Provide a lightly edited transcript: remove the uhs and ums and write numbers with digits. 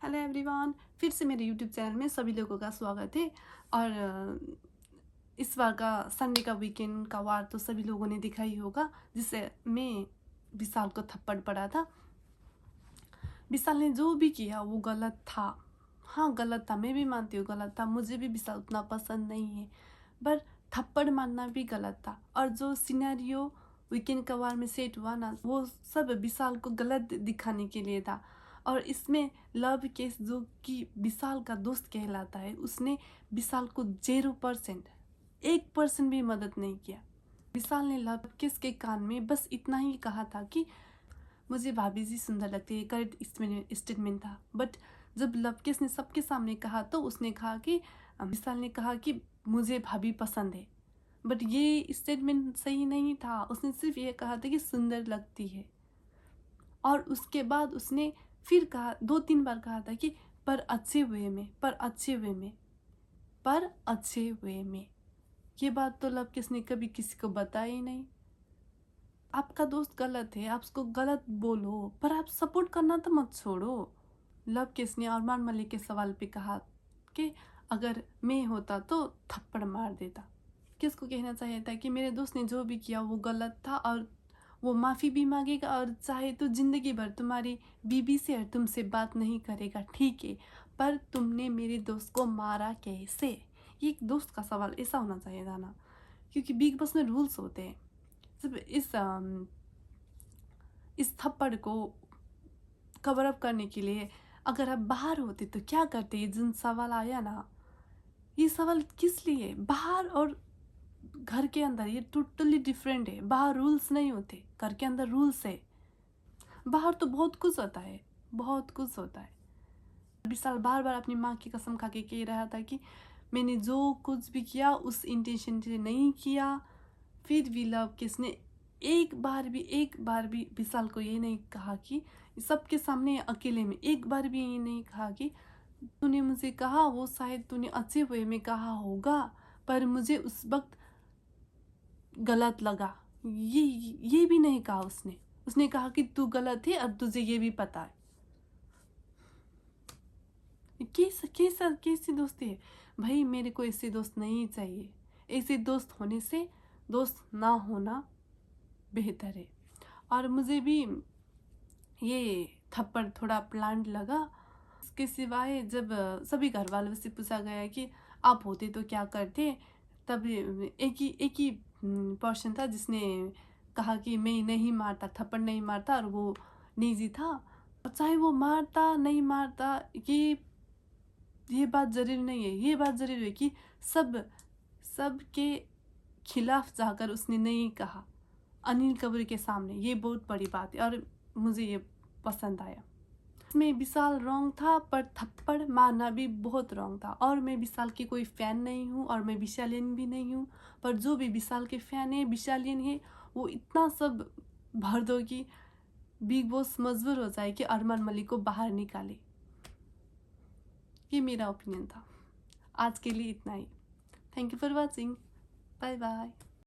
Hello everyone, फिर से मेरे यूट्यूब चैनल में सभी लोगों का स्वागत है। और इस बार का संडे का वीकेंड का वार तो सभी लोगों ने देखा ही होगा, जिससे मैं विशाल को थप्पड़ पड़ा था। विशाल ने जो भी किया वो गलत था। हाँ, गलत था, मैं भी मानती हूँ गलत था। मुझे भी विशाल उतना पसंद नहीं है, पर थप्पड़ मारना भी गलत था। और जो सिनेरियो वीकेंड का वार में सेट हुआ ना, वो सब विशाल को गलत दिखाने के लिए था। और इसमें लव केस, जो कि विशाल का दोस्त कहलाता है, उसने विशाल को 0%, 1% भी मदद नहीं किया। विशाल ने लव केस के कान में बस इतना ही कहा था कि मुझे भाभी जी सुंदर लगती है। करेक्ट स्टेटमेंट था। बट जब लवकेश ने सबके सामने कहा तो उसने कहा कि विशाल ने कहा कि मुझे भाभी पसंद है। बट ये स्टेटमेंट सही नहीं था। उसने सिर्फ ये कहा था कि सुंदर लगती है। और उसके बाद उसने फिर कहा, 2-3 बार कहा था कि पर अच्छे वे में, पर अच्छे वे में, पर अच्छे वे में। ये बात तो लवकेश ने कभी किसी को बताई ही नहीं। आपका दोस्त गलत है, आप उसको गलत बोलो, पर आप सपोर्ट करना तो मत छोड़ो। लवकेश ने अरमान मलिक के सवाल पे कहा कि अगर मैं होता तो थप्पड़ मार देता। किसको कहना चाहिए था कि मेरे दोस्त ने जो भी किया वो गलत था, और वो माफ़ी भी मांगेगा, और चाहे तो ज़िंदगी भर तुम्हारी बीबी से और तुमसे बात नहीं करेगा, ठीक है, पर तुमने मेरे दोस्त को मारा कैसे? ये एक दोस्त का सवाल ऐसा होना चाहिए था ना, क्योंकि बिग बॉस में रूल्स होते हैं। सिर्फ इस थप्पड़ को कवर अप करने के लिए अगर आप बाहर होते तो क्या करते? ये जिन सवाल आया ना, ये सवाल किस लिए? बाहर और घर के अंदर ये टोटली डिफरेंट है। बाहर रूल्स नहीं होते, घर के अंदर रूल्स है। बाहर तो बहुत कुछ होता है, बहुत कुछ होता है। विशाल बार बार अपनी माँ की कसम खा के कह रहा था कि मैंने जो कुछ भी किया उस इंटेंशन से नहीं किया। फिर भी लवकेश ने एक बार भी विशाल को ये नहीं कहा कि सबके सामने अकेले में एक बार भी ये नहीं कहा कि तूने मुझे कहा, वो शायद तूने अच्छे वे में कहा होगा, पर मुझे उस वक्त गलत लगा। ये भी नहीं कहा उसने। उसने कहा कि तू गलत है और तुझे ये भी पता है। कैसी दोस्ती है भाई? मेरे को ऐसे दोस्त नहीं चाहिए। ऐसे दोस्त होने से दोस्त ना होना बेहतर है। और मुझे भी ये थप्पड़ थोड़ा प्लांट लगा। इसके सिवाय जब सभी घर वालों से पूछा गया कि आप होते तो क्या करते, तब एक ही पर्सन था जिसने कहा कि मैं नहीं मारता, थप्पड़ नहीं मारता, और वो निजी था। और चाहे वो मारता नहीं मारता, ये बात जरूरी नहीं है। ये बात जरूरी है कि सबके खिलाफ जाकर उसने नहीं कहा अनिल कपूर के सामने। ये बहुत बड़ी बात है और मुझे ये पसंद आया। इसमें विशाल रॉन्ग था, पर थप्पड़ मारना भी बहुत रॉन्ग था। और मैं विशाल की कोई फ़ैन नहीं हूँ, और मैं विशालियन भी नहीं हूँ, पर जो भी विशाल के फ़ैन है, विशालियन है, वो इतना सब भर दो कि बिग बॉस मजबूर हो जाए कि अरमान मलिक को बाहर निकाले। ये मेरा ओपिनियन था। आज के लिए इतना ही। Thank you for watching. Bye bye.